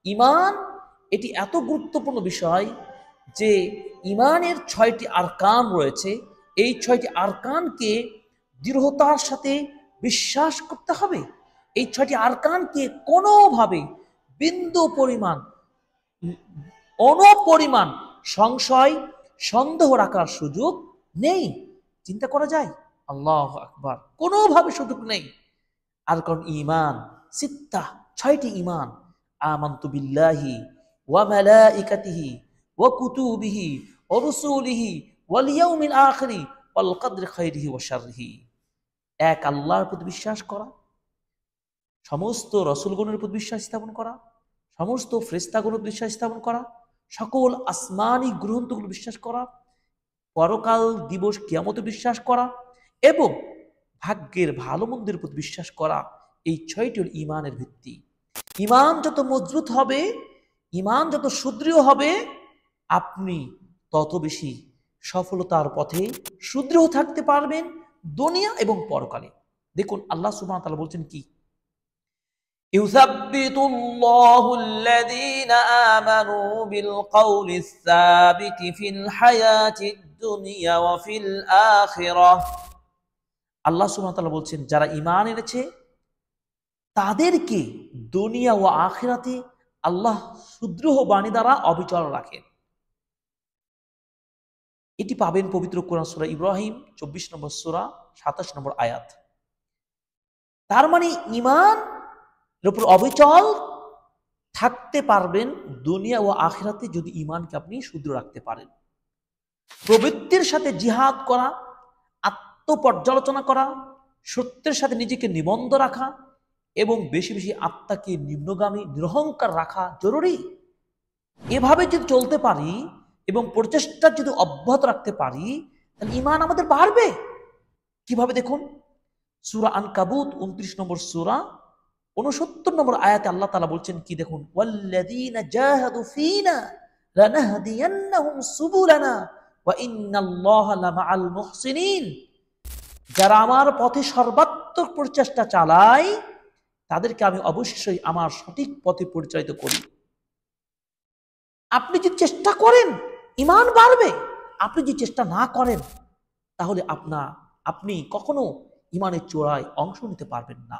ঈমান এটি এত গুরুত্বপূর্ণ বিষয় যে ঈমানের 6টি আরকান রয়েছে। এই 6টি আরকানকে দৃঢ়তার সাথে বিশ্বাস করতে হবে। এই 6টি আরকানকে কোনোভাবে বিন্দু পরিমাণ অণুপরিমাণ সংশয় সন্দেহ রাখার সুযোগ নেই। চিন্তা করা যায়? আল্লাহু আকবার, কোনোভাবে সুযোগ নেই। আর কারণ ঈমান সিত্তা, 6টি ঈমান। আমানতু বিল্লাহি ওয়া মালাইকাতিহি ওয়া কুতুবিহি ওয়া রুসুলিহি ওয়াল ইয়াউমিল আখিরি ওয়াল কদরি খাইরিহি ওয়া শাররিহি। এক আল্লাহর প্রতি বিশ্বাস করা, সমস্ত রাসূলগণের প্রতি বিশ্বাস স্থাপন করা, সমস্ত ফেরেশতাগণের প্রতি বিশ্বাস স্থাপন করা, সকল আসমানি গ্রন্থগুলো বিশ্বাস করা, পরকাল দিবস কিয়ামতে বিশ্বাস করা এবং ভাগ্যের ভালো মন্দের প্রতি বিশ্বাস করা। এই 6টি হল ঈমানের ভিত্তি। ঈমান যত মজবুত হবে, ঈমান যত সুদৃঢ় হবে, আপনি তত বেশি সফলতার পথে সুদৃঢ় থাকতে পারবেন দুনিয়া এবং পরকালে। দেখুন আল্লাহ সুবহানাহু ওয়া তাআলা বলছেন কি, ইউসাব্বিতুল্লাহু আল্লাযীনা আমানু বিল কওলিস সাবিতি ফিল হায়াতিদ দুনিয়া ওয়া ফিল আখিরাহ। আল্লাহ সুবহানাহু ওয়া তাআলা বলছেন, যারা ঈমান এনেছে তাদেরকে দুনিয়া ও আখিরাতে আল্লাহ সুদৃঢ় বাণী দ্বারা অবিচল রাখেন। এটি পাবেন পবিত্র কোরআন সূরা ইব্রাহিম 24 নম্বর সূরা 27 নম্বর আয়াত। তার মানে ঈমানের উপর অবিচল থাকতে পারবেন দুনিয়া ও আখিরাতে যদি ঈমানকে আপনি সুদৃঢ় রাখতে পারেন। প্রবৃত্তির সাথে জিহাদ করা, আত্মপর্যালোচনা করা, সত্যের সাথে নিজেকে নিবন্ধ রাখা এবং বেশি বেশি আত্মাকে নিম্নগামী নিরহংকার রাখা জরুরি। এভাবে যদি চলতে পারি এবং প্রচেষ্টা যদি অব্যাহত রাখতে পারি, তাহলে ঈমান আমাদের বাড়বে। কিভাবে দেখুন, সূরা আনকাবুত 29 নম্বর সূরা 69 নম্বর আয়াতে আল্লাহ তাআলা বলছেন কি, দেখুন, ওয়াল্লাযীনা জাহাদু ফীনা লানাহদিয়ান্নাহুম সুবুলানা ওয়া ইন্নাল্লাহা লামাআল মুহসিনিন। যারা আমার পথে সর্বাত্মক প্রচেষ্টা চালায় তাদেরকে আমি অবশ্যই আমার সঠিক পথে পরিচালিত করি। আপনি যদি চেষ্টা করেন ঈমান বাড়বে, আপনি যদি চেষ্টা না করেন তাহলে আপনি কখনো ঈমানের চূড়ায় অংশ নিতে পারবেন না।